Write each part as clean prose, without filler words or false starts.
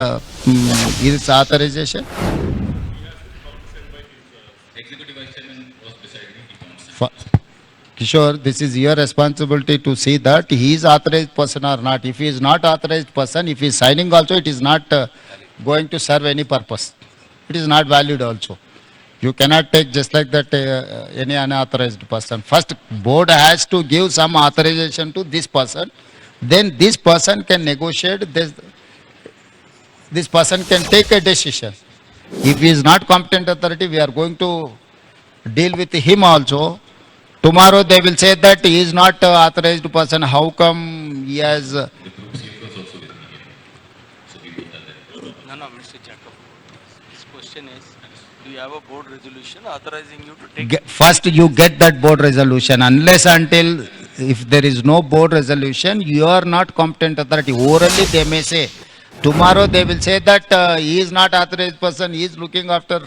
Is authorization? Executive Vice Chairman was beside me. He can't stand. Kishore, this is your responsibility to see that he is authorized person or not. If he is not authorized person, if he is signing also, it is not going to serve any purpose. It is not valid also. You cannot take just like that any unauthorized person. First, board has to give some authorization to this person. Then this person can negotiate. This person can take a decision. If he is not competent authority, we are going to deal with him also. Tomorrow they will say that he is not authorized person. How come he has? The group CFO was also with me here. So we both are there. No, Mr. Jacob. His question is, do you have a board resolution authorizing you to take? First, you get that board resolution. Unless until if there is no board resolution, you are not competent authority. Orally, they may say. Tomorrow they will say that he is not authorized person. He is looking after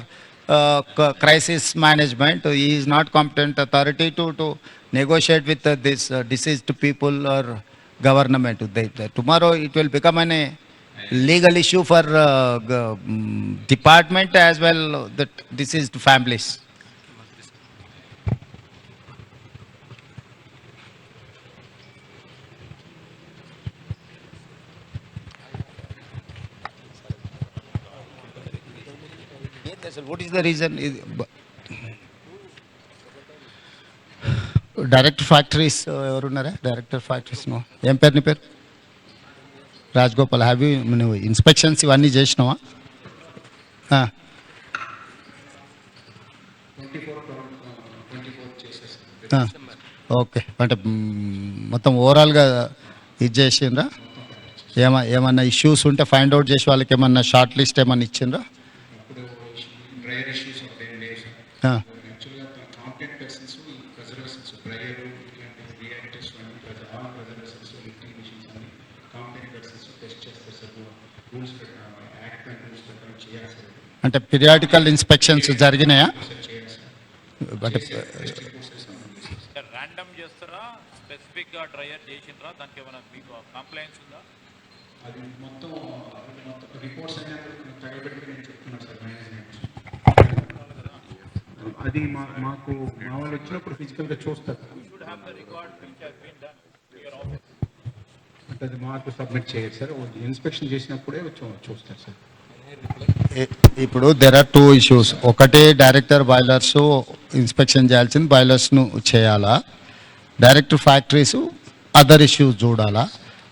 crisis management. He is not competent authority to negotiate with this deceased people or government. Tomorrow it will become a legal issue for department as well that deceased families. What is the reason? Director factories ఎవరున్నారా? Director factories no ఏం పేరు నీ పేరు? Rajagopal. Have you నువ్వు inspections ఇవన్నీ చేసినావా? Okay, అంటే మొత్తం ఓవరాల్గా ఇది చేసిండ్రా? ఏమన్నా ఇష్యూస్ ఉంటే ఫైండ్ అవుట్ చేసి వాళ్ళకి ఏమన్నా షార్ట్ లిస్ట్ ఏమన్నా ఇచ్చిండ్రా? ప్రైయర్ ఇష్యూస్ ఒకటి ఏం లేవు సార్. యాక్చువల్గా కాంపిటెంట్ పర్సన్స్ ఈ ప్రిజర్వేషన్స్ ప్రైయర్ ఇలాంటి రియాక్టర్స్ అన్ని ఆల్ ప్రిజర్వేషన్స్ లిఫ్టింగ్ మిషన్స్ అన్ని కాంపిటెంట్ పర్సన్స్ టెస్ట్ చేస్తారు sir. Rules act and rules ప్రకారం చేయాలి సార్. అంటే పీరియాడికల్ ఇన్స్పెక్షన్స్ జరిగినాయా? చేయాలి సార్. అంటే టెస్ట్ రిపోర్ట్స్ ర్యాండమ్ చేస్తారా, స్పెసిఫిక్గా డ్రైయర్ చేసిండ్రా? దానికి ఏమైనా మీకు కంప్లైంట్స్ ఉందా? అది మొత్తం రిపోర్ట్స్ అన్ని తగలబెట్టుకుని నేను చెప్తున్నాను సార్ మేనేజ్మెంట్. అది మాకు మా వాళ్ళు వచ్చినప్పుడు ఫిజికల్గా చూస్తారు. అంటే అది మాకు సబ్మిట్ చేయరు సార్. ఇన్స్పెక్షన్ చేసినప్పుడే చూస్తారు సార్. ఇప్పుడు దెర్ ఆర్ టూ ఇష్యూస్. ఒకటి డైరెక్టర్ బాయిలర్స్ ఇన్స్పెక్షన్ చేయాల్సింది బాయిలర్స్ను చేయాలా, డైరెక్టర్ ఫ్యాక్టరీస్ అదర్ ఇష్యూస్ చూడాలా.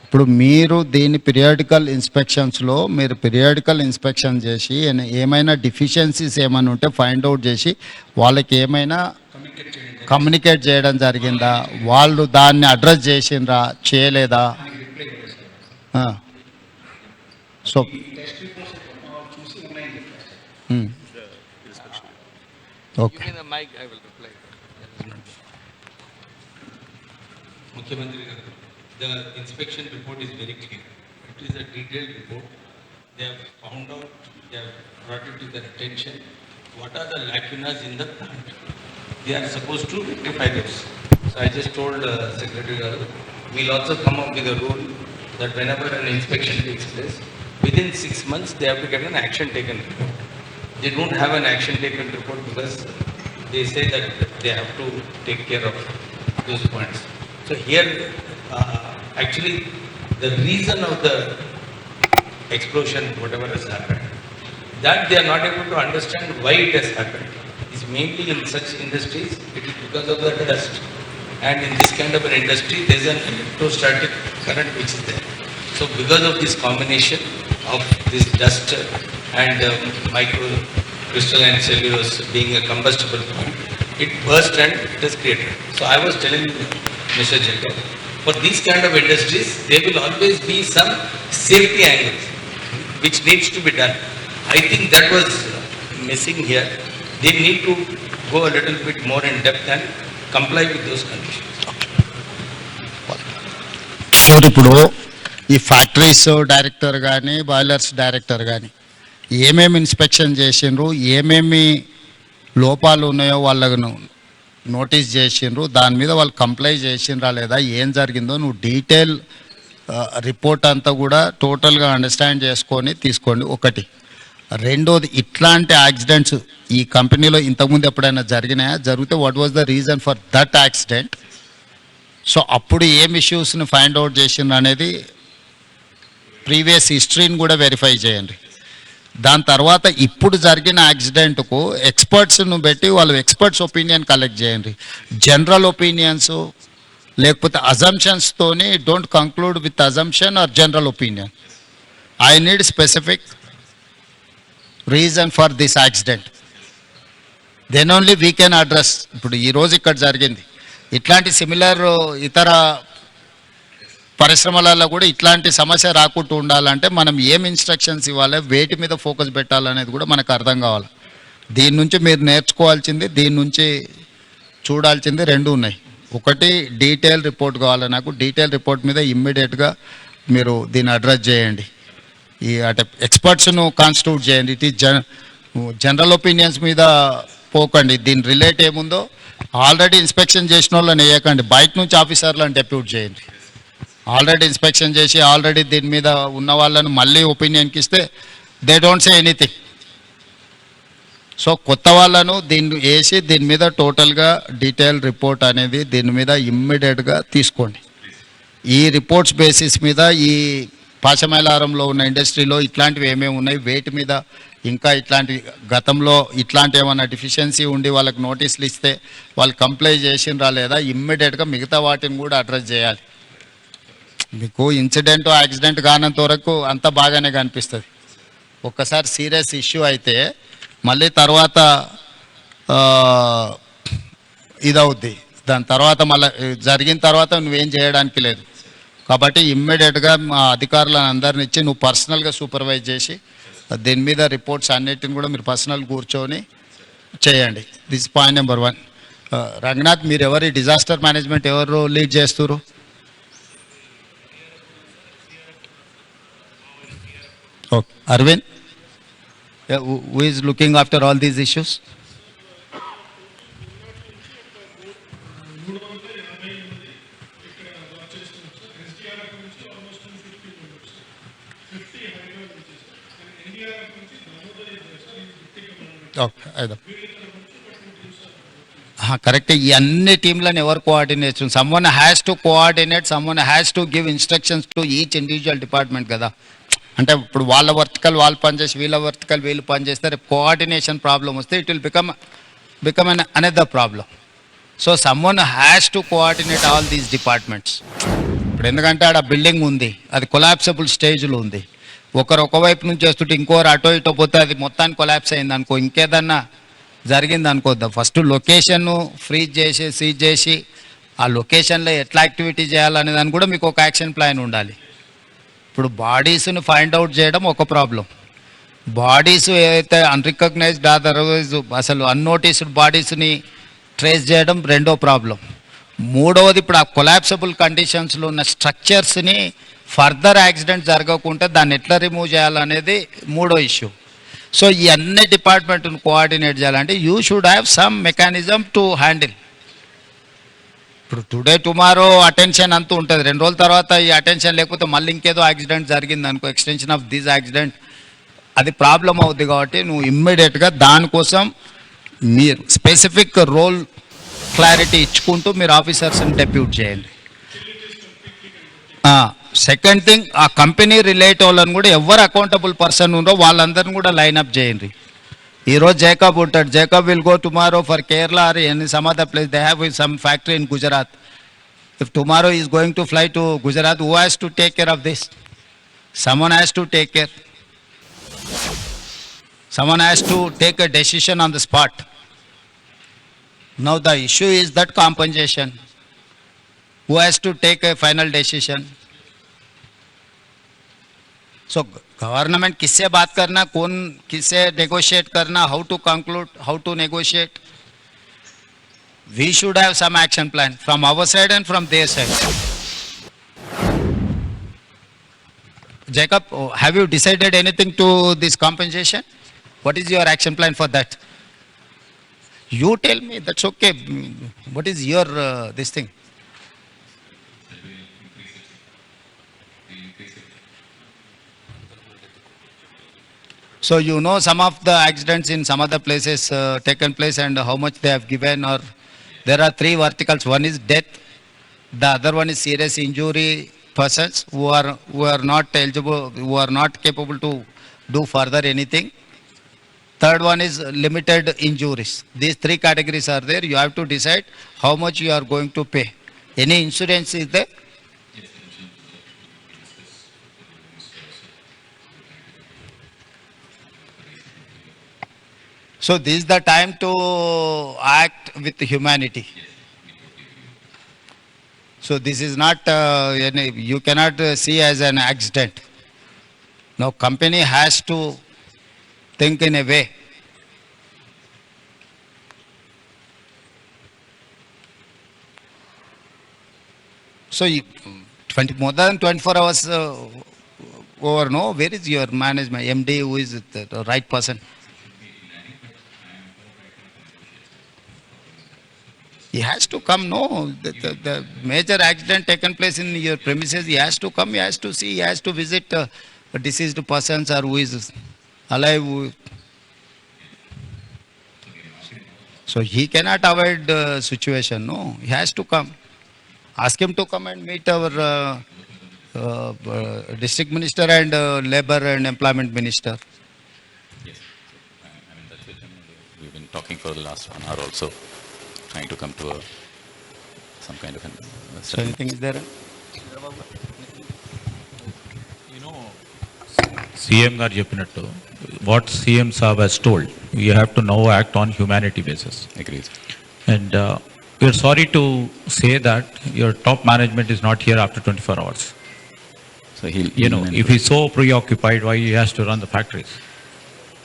ఇప్పుడు మీరు దీని పీరియాడికల్ ఇన్స్పెక్షన్స్లో మీరు పీరియాడికల్ ఇన్స్పెక్షన్ చేసి ఏమైనా డిఫిషియన్సీస్ ఏమైనా ఉంటే ఫైండ్ అవుట్ చేసి వాళ్ళకి ఏమైనా కమ్యూనికేట్ చేయడం జరిగిందా? వాళ్ళు దాన్ని అడ్రస్ చేసిండ్రా, చేయలేదా? So okay. Give me the mic, I will reply. Mukhyamantri garu, the inspection report is very clear. It is a detailed report. They have found out, they have brought it to their attention, what are the lacunas in the plant. They are supposed to rectify those. So I just told Secretary garu, we'll also come up with a rule that whenever an inspection takes place, within 6 months they have to get an action taken report. They don't have an action taken report because they say that they have to take care of those points. So here, actually, the reason of the explosion, whatever has happened, that they are not able to understand why it has happened. Is mainly in such industries, it is because of the dust. And in this kind of an industry, there is an electrostatic current which is there. So because of this combination of this dust and micro crystalline cellulose being a combustible point, it burst and it has created. So I was telling Mr. Jacob, for these kind of industries, there will always be some safety angles which needs to be done. I think that was missing here. They need to go a little bit more in depth and comply with those conditions. ఇప్పుడు ఈ factories director కానీ boilers director కానీ ఏమేమి inspection చేసిండ్రు, ఏమేమి లోపాలు ఉన్నాయో వాళ్ళకు నోటీస్ చేసిండ్రు, దాని మీద వాళ్ళు కంప్లై చేసిండ్రా లేదా, ఏం జరిగిందో నువ్వు డీటెయిల్ రిపోర్ట్ అంతా కూడా టోటల్గా అండర్స్టాండ్ చేసుకొని తీసుకోండి ఒకటి. రెండోది, ఇట్లాంటి యాక్సిడెంట్స్ ఈ కంపెనీలో ఇంతకుముందు ఎప్పుడైనా జరిగినాయా? జరిగితే what was the reason for that accident? So అప్పుడు ఏం ఇష్యూస్ని ఫైండ్ అవుట్ చేసిండ్రు అనేది ప్రీవియస్ హిస్టరీని కూడా వెరిఫై చేయండి. దాని తర్వాత ఇప్పుడు జరిగిన యాక్సిడెంట్కు ఎక్స్పర్ట్స్ను పెట్టి వాళ్ళు ఎక్స్పర్ట్స్ ఒపీనియన్ కలెక్ట్ చేయండి. జనరల్ ఒపీనియన్స్ లేకపోతే అజంప్షన్స్తోని don't conclude with assumption or general opinion. I need specific reason for this accident, then only we can address. ఇప్పుడు ఈరోజు ఇక్కడ జరిగింది, ఇట్లాంటి సిమిలర్ ఇతర పరిశ్రమలలో కూడా ఇట్లాంటి సమస్య రాకుండా ఉండాలంటే మనం ఏం ఇన్స్ట్రక్షన్స్ ఇవ్వాలి, వేటి మీద ఫోకస్ పెట్టాలనేది కూడా మనకు అర్థం కావాలి. దీని నుంచి మీరు నేర్చుకోవాల్సింది, దీని నుంచి చూడాల్సింది రెండు ఉన్నాయి. ఒకటి, డీటెయిల్ రిపోర్ట్ కావాలి నాకు. డీటెయిల్ రిపోర్ట్ మీద ఇమ్మీడియట్గా మీరు దీన్ని అడ్రస్ చేయండి. ఈ అంటే ఎక్స్పర్ట్స్ను కాన్స్టిట్యూట్ చేయండి. ఇట్ ఈస్ జనరల్ ఒపీనియన్స్ మీద పోకండి. దీని రిలేట్ ఏముందో ఆల్రెడీ ఇన్స్పెక్షన్ చేసిన వాళ్ళని వేయకండి, బయట నుంచి ఆఫీసర్లను డెప్యూట్ చేయండి. ఆల్రెడీ ఇన్స్పెక్షన్ చేసి ఆల్రెడీ దీని మీద ఉన్న వాళ్ళను మళ్ళీ ఒపీనియన్కి ఇస్తే they don't say anything. So కొత్త వాళ్ళను దీన్ని వేసి దీని మీద టోటల్గా డీటెయిల్ రిపోర్ట్ అనేది దీని మీద ఇమ్మీడియట్గా తీసుకోండి. ఈ రిపోర్ట్స్ బేసిస్ మీద ఈ పాశమైలారంలో ఉన్న ఇండస్ట్రీలో ఇట్లాంటివి ఏమేమి ఉన్నాయి, వేటి మీద ఇంకా ఇట్లాంటి గతంలో ఇట్లాంటి ఏమైనా డిఫిషియన్సీ ఉండి వాళ్ళకి నోటీసులు ఇస్తే వాళ్ళు కంప్లై చేసినరా లేదా, ఇమ్మీడియట్గా మిగతా వాటిని కూడా అడ్రస్ చేయాలి. మీకు ఇన్సిడెంట్ యాక్సిడెంట్ కానంత వరకు అంతా బాగానే కనిపిస్తుంది. ఒక్కసారి సీరియస్ ఇష్యూ అయితే మళ్ళీ తర్వాత ఇదవుద్ది. దాని తర్వాత మళ్ళీ జరిగిన తర్వాత నువ్వేం చేయడానికి లేదు. కాబట్టి ఇమ్మీడియట్గా మా అధికారులను అందరిని ఇచ్చి నువ్వు పర్సనల్గా సూపర్వైజ్ చేసి దీని మీద రిపోర్ట్స్ అన్నిటిని కూడా మీరు పర్సనల్ కూర్చొని చేయండి. This point number 1. రంగనాథ్, మీరు ఎవరి డిజాస్టర్ మేనేజ్మెంట్ ఎవరు లీడ్ చేస్తారు? Okay. Arvind, who is looking after all these issues? Correct. ఈ అన్ని టీంలను ఎవరు coordination? Someone has to coordinate, someone has to give instructions to each individual department కదా. అంటే ఇప్పుడు వాళ్ళ వర్టికల్ వాళ్ళు పనిచేసి వీళ్ళ వర్టికల్ వీళ్ళు పనిచేస్తే రేపు కోఆర్డినేషన్ ప్రాబ్లం వస్తే it will become an another problem. So someone has to coordinate all these departments. ఇప్పుడు ఎందుకంటే ఆడ బిల్డింగ్ ఉంది, అది కొలాప్సబుల్ స్టేజ్లో ఉంది. ఒకరు ఒకవైపు నుంచి వస్తుంటే ఇంకోరు అటో ఇటో పోతే అది మొత్తానికి కొలాప్స్ అయింది అనుకో, ఇంకేదన్నా జరిగింది అనుకోద్దాం. ఫస్ట్ లొకేషన్ను ఫ్రీజ్ చేసి సీజ్ చేసి ఆ లొకేషన్లో ఎట్లా యాక్టివిటీ చేయాలనే దాన్ని కూడా మీకు ఒక యాక్షన్ ప్లాన్ ఉండాలి. ఇప్పుడు బాడీస్ని ఫైండ్ అవుట్ చేయడం ఒక ప్రాబ్లం, బాడీస్ ఏదైతే అన్రికగ్నైజ్డ్ అదర్వైజ్ అసలు అన్నోటీస్డ్ బాడీస్ని ట్రేస్ చేయడం రెండో ప్రాబ్లం. మూడవది, ఇప్పుడు ఆ కొలాప్సబుల్ కండిషన్స్లో ఉన్న స్ట్రక్చర్స్ని ఫర్దర్ యాక్సిడెంట్ జరగకుండా దాన్ని ఎట్లా రిమూవ్ చేయాలనేది మూడో ఇష్యూ. సో ఈ అన్ని డిపార్ట్మెంట్ను కోఆర్డినేట్ చేయాలంటే you should have some mechanism to handle. ఇప్పుడు టుడే టుమారో అటెన్షన్ అంతూ ఉంటుంది, 2 రోజుల తర్వాత ఈ అటెన్షన్ లేకపోతే మళ్ళీ ఇంకేదో యాక్సిడెంట్ జరిగింది అనుకో, ఎక్స్టెన్షన్ ఆఫ్ దిస్ యాక్సిడెంట్, అది ప్రాబ్లం అవుద్ది. కాబట్టి నువ్వు ఇమ్మీడియట్గా దానికోసం మీరు స్పెసిఫిక్ రోల్ క్లారిటీ ఇచ్చుకుంటూ మీరు ఆఫీసర్స్ని డెప్యూట్ చేయండి. సెకండ్ థింగ్, ఆ కంపెనీ రిలేట్ వాళ్ళని కూడా ఎవరు అకౌంటబుల్ పర్సన్ ఉందో వాళ్ళందరిని కూడా లైన్అప్ చేయండి. ఈరోజు జేకబ్ ఉంటాడు, Jacob will go tomorrow for Kerala or any some other place, they have some factory in Gujarat. If tomorrow is going to fly to Gujarat, who has to take care of this? someone has to take care, someone has to take a decision on the spot. Now the issue is that compensation, who has to take a final decision? So government किससे बात करना, कौन किससे negotiate करना, how to conclude, how to negotiate? We should have some action plan from our side and from their side. Jacob, have you decided anything to this compensation? What is your action plan for that? You tell me, that's okay. What is your this thing? So you know some of the accidents in some other places taken place and how much they have given, or there are three verticals. One is death, the other one is serious injury persons who are not eligible, who are not capable to do further anything. Third one is limited injuries. These three categories are there. You have to decide how much you are going to pay. Any insurance is there? Yes, I mentioned we discuss with the minister also. So this is the time to act with humanity. So this is not, you cannot see as an accident. Now company has to think in a way. So 20, more than 24 hours over, no, where is your management, MD, who is the right person? He has to come, no, the major accident taken place in your premises, he has to come, he has to see, he has to visit deceased persons or who is alive. So he cannot avoid the situation, no, he has to come. Ask him to come and meet our district minister and labor and employment minister. Yes, I'm in touch with him. We've been talking for the last 1 hour also, trying to come to some kind of a So anything is there? CM గారు చెప్పినట్టు what CM Saab has told you have to know act on humanity basis agrees. And you're sorry to say that your top management is not here after 24 hours. So he'll, You know, if he's so preoccupied, why he has to run the factories?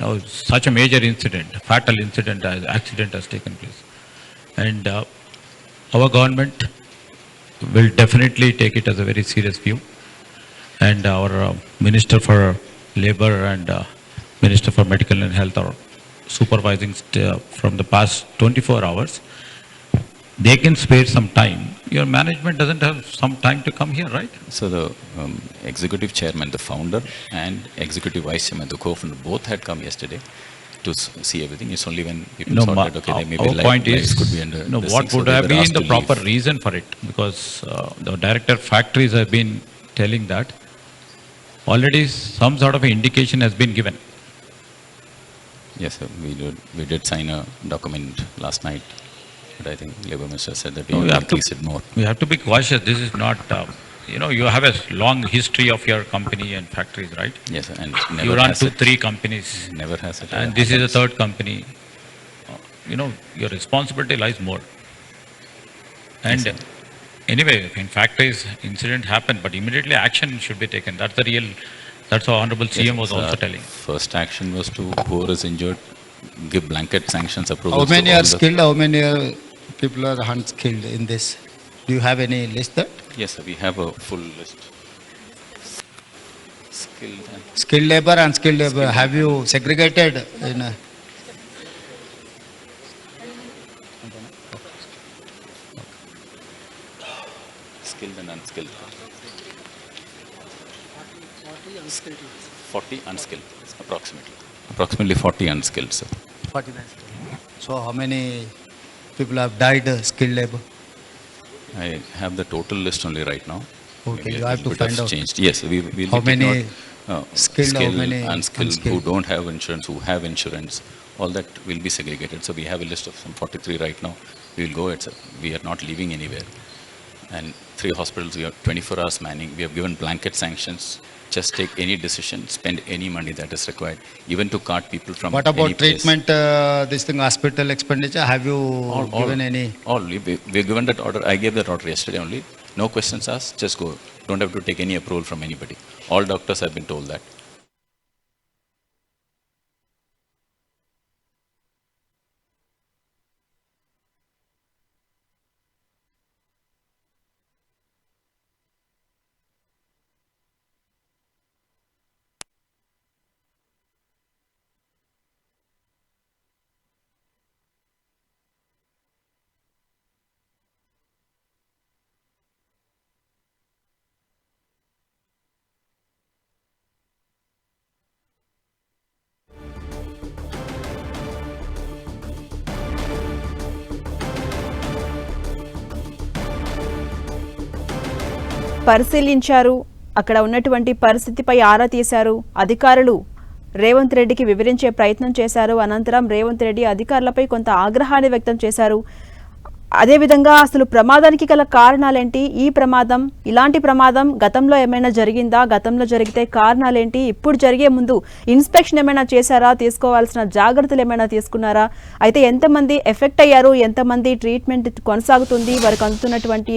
Now, such a major incident, fatal incident, accident has taken place. And our government will definitely take it as a very serious view. And our Minister for Labor and Minister for Medical and Health are supervising from the past 24 hours. They can spare some time. Your management doesn't have some time to come here, right? So the executive chairman, the founder, and executive vice chairman, the co-founder, both had come yesterday to see everything. It's only when people saw that, okay, they maybe our point lives is, could be under no, this what thing, so would they have were been asked the to proper leave. reason for it? Because the director factories have been telling that already some sort of an indication has been given. Yes, sir. We did sign a document last night, but I think Labour Minister said that we No, have we to have to- increase it more. We have to be cautious. This is not, you have a long history of your company and factories, right? Yes, sir, and You never run has two, it. three companies, Never has it. and this is the third company. Your responsibility lies more. And Yes, sir. anyway, in factories, incident happened, but immediately action should be taken. That's what Honorable Yes, CM was sir. also telling. First action was to whoever is injured, give blanket sanctions approval. How many are skilled, how many people are unskilled in this? Do you have any list that? Yes, sir. We have a full list. Skilled and Skilled labor and unskilled labor, have you segregated in a? skilled and unskilled. 40 unskilled, approximately. Approximately 40 unskilled, sir. 49. So how many people have died skilled labor? I have the total list only right now. Okay, Maybe a you have little to bit find out. changed. Yes, we'll How be taking many out, skilled, how many unskilled, who unskilled? don't have insurance, who have insurance, all that will be segregated. So we have a list of some 43 right now. We will go at, we are not leaving anywhere. And 3 hospitals, we have 24 hours manning. We have given blanket sanctions. Just take any decision, spend any money that is required, even to cart people from What any about place. treatment, this thing, hospital expenditure, have you given any? All, we've given that order. I gave that order yesterday only. No questions asked, just go. Don't have to take any approval from anybody. All doctors have been told that. పరిశీలించారు, అక్కడ ఉన్నటువంటి పరిస్థితిపై ఆరా తీశారు. అధికారులు రేవంత్ రెడ్డికి వివరించే ప్రయత్నం చేశారు. అనంతరం రేవంత్ రెడ్డి అధికారులపై కొంత ఆగ్రహాన్ని వ్యక్తం చేశారు. అదేవిధంగా అసలు ప్రమాదానికి గల కారణాలేంటి, ఈ ప్రమాదం, ఇలాంటి ప్రమాదం గతంలో ఏమైనా జరిగిందా, గతంలో జరిగితే కారణాలేంటి, ఇప్పుడు జరిగే ముందు ఇన్స్పెక్షన్ ఏమైనా చేశారా, తీసుకోవాల్సిన జాగ్రత్తలు ఏమైనా తీసుకున్నారా, అయితే ఎంతమంది ఎఫెక్ట్ అయ్యారు, ఎంతమంది ట్రీట్మెంట్ కొనసాగుతుంది, వారికి అందుతున్నటువంటి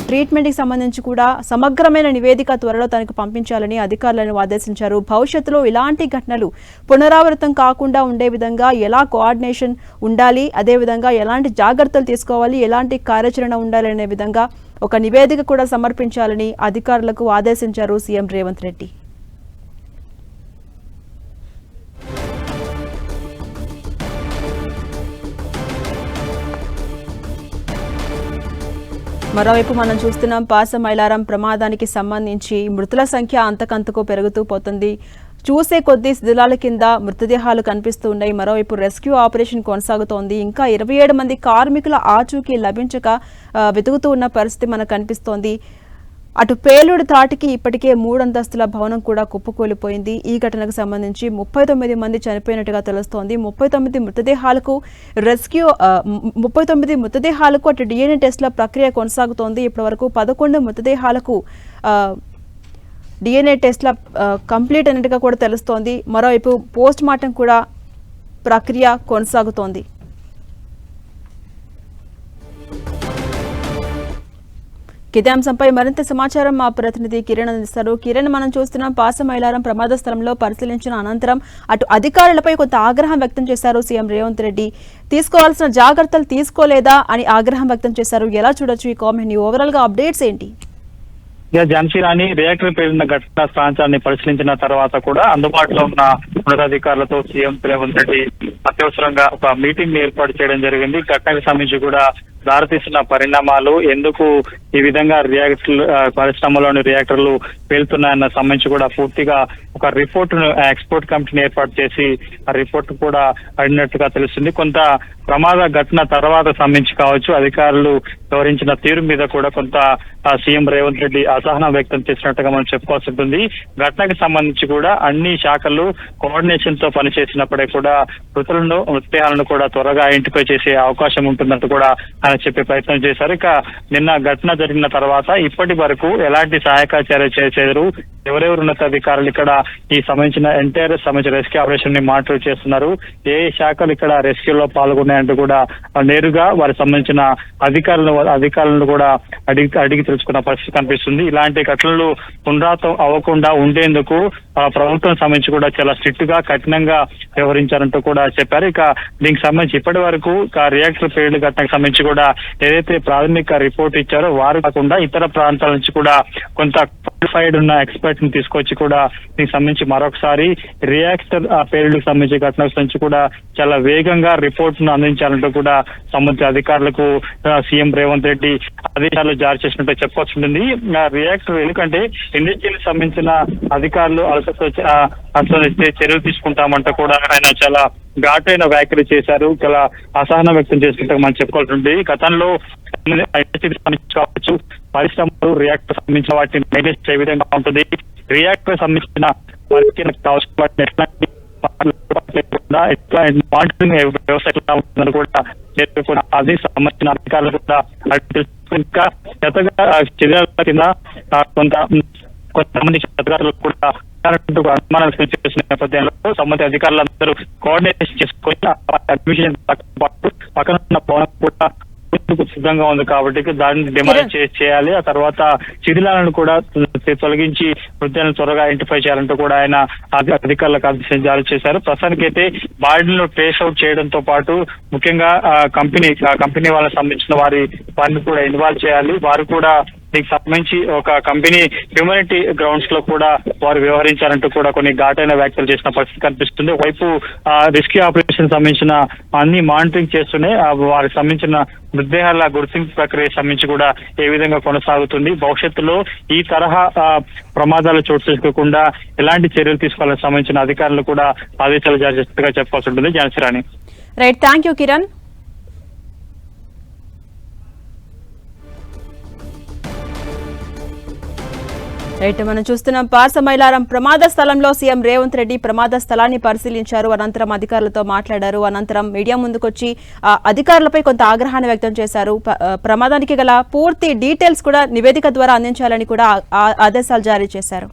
ట్రీట్మెంట్కి సంబంధించి కూడా సమగ్రమైన నివేదిక త్వరలో తనకు పంపించాలని అధికారులను ఆదేశించారు. భవిష్యత్తులో ఇలాంటి ఘటనలు పునరావృతం కాకుండా ఉండే విధంగా ఎలా కోఆర్డినేషన్ ఉండాలి, అదేవిధంగా ఎలాంటి జాగ్రత్తలు తీసుకోవాలి, ఎలాంటి కార్యాచరణ ఉండాలనే విధంగా ఒక నివేదిక కూడా సమర్పించాలని అధికారులకు ఆదేశించారు సీఎం రేవంత్ రెడ్డి. మరోవైపు మనం చూస్తున్నాం పాసమైలారం ప్రమాదానికి సంబంధించి మృతుల సంఖ్య అంతకంతకు పెరుగుతూ పోతుంది. చూసే కొద్దీ శిథిలాల కింద మృతదేహాలు కనిపిస్తూ ఉన్నాయి. మరోవైపు రెస్క్యూ ఆపరేషన్ కొనసాగుతోంది. ఇంకా 27 మంది కార్మికుల ఆచూకీ లభించక వెతుకుతూ ఉన్న పరిస్థితి మనకు కనిపిస్తోంది. అటు పేలుడు తాటికి ఇప్పటికే 3 అంతస్తుల భవనం కూడా కుప్పకూలిపోయింది. ఈ ఘటనకు సంబంధించి 39 మంది చనిపోయినట్టుగా తెలుస్తోంది. 39 మృతదేహాలకు అటు DNA టెస్ట్ల ప్రక్రియ కొనసాగుతోంది. ఇప్పటివరకు 11 మృతదేహాలకు DNA టెస్ట్ల కంప్లీట్ అయినట్టుగా కూడా తెలుస్తోంది. మరోవైపు పోస్ట్ మార్టం కూడా ప్రక్రియ కొనసాగుతోంది. ఇదే అంశంపై మరింత సమాచారం మా ప్రతినిధి కిరణ్ అందిస్తారు. కిరణ్, మనం చూస్తున్నాం పాసమైలారం ప్రమాద స్థలంలో పరిశీలించిన అనంతరం అటు అధికారులపై కొంత ఆగ్రహం వ్యక్తం చేశారు సీఎం రేవంత్ రెడ్డి. తీసుకోవాల్సిన జాగ్రత్తలు తీసుకోలేదా అని ఆగ్రహం వ్యక్తం చేశారు. ఎలా చూడొచ్చు ఈ కామెంట్? ఓవరాల్ గా అప్డేట్స్ ఏంటి? ఝాన్సీ రాణి రియాక్టర్ పేలిన ఘటనా ప్రాంతాన్ని పరిశీలించిన తర్వాత కూడా అందుబాటులో ఉన్న ఉన్నతాధికారులతో సీఎం రేవంత్ రెడ్డి అత్యవసరంగా ఒక మీటింగ్ ఏర్పాటు చేయడం జరిగింది. ఘటనకు సంబంధించి కూడా దారితీసిన పరిణామాలు, ఎందుకు ఈ విధంగా పరిశ్రమలోని రియాక్టర్లు పేలుతున్నాయన్న సంబంధించి కూడా పూర్తిగా ఒక రిపోర్ట్ ను ఎక్స్పర్ట్ కమిటీని ఏర్పాటు చేసి ఆ రిపోర్ట్ కూడా అడిగినట్టుగా తెలుస్తుంది. కొంత ప్రమాద ఘటన తర్వాత సంబంధించి కావచ్చు అధికారులు వివరించిన తీరు మీద కూడా కొంత సీఎం రేవంత్ రెడ్డి అసహనం వ్యక్తం చేసినట్టుగా మనం చెప్పుకోవాల్సి ఉంటుంది. ఘటనకు సంబంధించి కూడా అన్ని శాఖలు కోఆర్డినేషన్ తో పనిచేసినప్పుడే కూడా మృతదేహాలను కూడా త్వరగా ఐడెంటిఫై చేసే అవకాశం ఉంటుందంటూ కూడా ఆయన చెప్పే ప్రయత్నం చేశారు. ఇక నిన్న ఘటన జరిగిన తర్వాత ఇప్పటి వరకు ఎలాంటి సహాయక చర్య చేశారు, ఎవరెవరు ఉన్నతాధికారులు ఇక్కడ ఈ సంబంధించిన రెస్క్యూ ఆపరేషన్ ని మానిటర్ చేస్తున్నారు, ఏ శాఖలు ఇక్కడ రెస్క్యూలో పాల్గొన్నాయంటూ కూడా నేరుగా వారికి సంబంధించిన అధికారులను కూడా అడిగి తెలుసుకున్న పరిస్థితి కనిపిస్తుంది. ఇలాంటి ఘటనలు పునరావృతం అవ్వకుండా ఉండేందుకు ప్రభుత్వం సంబంధించి కూడా చాలా స్ట్రిక్ట్ గా కఠినంగా వ్యవహరించారంటూ కూడా చెప్పారు. ఇక దీనికి సంబంధించి ఇప్పటి వరకు రియాక్టర్ పేలుడు ఘటనకు సంబంధించి కూడా ఏదైతే ప్రాథమిక రిపోర్ట్ ఇచ్చారో వారు కాకుండా ఇతర ప్రాంతాల నుంచి కూడా కొంత క్వాలిఫైడ్ ఉన్న ఎక్స్పర్ట్ ని తీసుకొచ్చి కూడా దీనికి సంబంధించి మరొకసారి రియాక్టర్ పేలుడుకు సంబంధించి ఘటనకు సంబంధించి కూడా చాలా వేగంగా రిపోర్ట్ ను అందించాలంటూ కూడా సంబంధిత అధికారులకు సీఎం రేవంత్ రెడ్డి ఆదేశాలు జారీ చేసినట్టు చెప్పవలసి ఉంటుంది. రియాక్టర్ ఎందుకంటే ఇండస్ట్రీకి సంబంధించిన అధికారులు అలసత్వ చర్యలు తీసుకుంటామంటూ కూడా ఆయన చాలా ఘాటైన వ్యాఖ్యలు చేశారు. చాలా అసహనం వ్యక్తం చేస్తుంటే మనం చెప్పుకోవాల్సి ఉంటుంది. గతంలో కావచ్చు పరిశ్రమలు రియాక్టర్ సంబంధించిన వాటిని మేనేజ్ ఏ విధంగా ఉంటుంది, రియాక్టర్ సంబంధించిన మానిటరింగ్ వ్యవస్థ ఎట్లా ఉంటుందని కూడా అది సంబంధించిన అధికారులు కూడా ఇంకా చర్యల కింద కొంతమంది అధికారులు కూడా అనుమానాలు చేసిన నేపథ్యంలో సంబంధిత అధికారులందరూ కోఆర్డినేషన్ చేసుకొని అడ్మిషన్ పక్కన ఉన్న భవనం కూడా సిద్ధంగా ఉంది కాబట్టి దాన్ని డిమాండ్ చేయాలి. ఆ తర్వాత శిథిలాలను కూడా తొలగించి మృతులను త్వరగా ఐడెంటిఫై చేయాలంటూ కూడా ఆయన అధికారులకు ఆదేశం జారీ చేశారు. ప్రస్తుతానికైతే బాడీలను ట్రేస్ అవుట్ చేయడంతో పాటు ముఖ్యంగా కంపెనీ వాళ్ళకి సంబంధించిన వారిని కూడా ఇన్వాల్వ్ చేయాలి. వారు కూడా దీనికి సంబంధించి ఒక కంపెనీ హ్యూమానిటీ గ్రౌండ్స్ లో కూడా వారు వ్యవహరించారంటూ కూడా కొన్ని ఘాటైన వ్యాఖ్యలు చేసిన పరిస్థితి కనిపిస్తుంది. వైపు రెస్క్యూ ఆపరేషన్ సంబంధించిన అన్ని మానిటరింగ్ చేస్తూనే వారికి సంబంధించిన మృతదేహాల గుర్తింపు ప్రక్రియ సంబంధించి కూడా ఏ విధంగా కొనసాగుతుంది, భవిష్యత్తులో ఈ తరహా ప్రమాదాలు చోటు చేసుకోకుండా ఎలాంటి చర్యలు తీసుకోవాలని సంబంధించిన అధికారులు కూడా ఆదేశాలు జారీ చేసినట్టుగా చెప్పాల్సి ఉంటుంది. Jhansi Rani. Right, thank you Kiran. Right, మనం చూస్తున్నాం పార్సమైలారం ప్రమాద స్థలంలో సీఎం రేవంత్ రెడ్డి ప్రమాద స్థలాన్ని పరిశీలించారు. అనంతరం అధికారులతో మాట్లాడారు. అనంతరం మీడియా ముందుకొచ్చి అధికారులపై కొంత ఆగ్రహాన్ని వ్యక్తం చేశారు. ప్రమాదానికి గల పూర్తి డీటెయిల్స్ కూడా నివేదిక ద్వారా అందించాలని కూడా ఆదేశాలు జారీ చేశారు.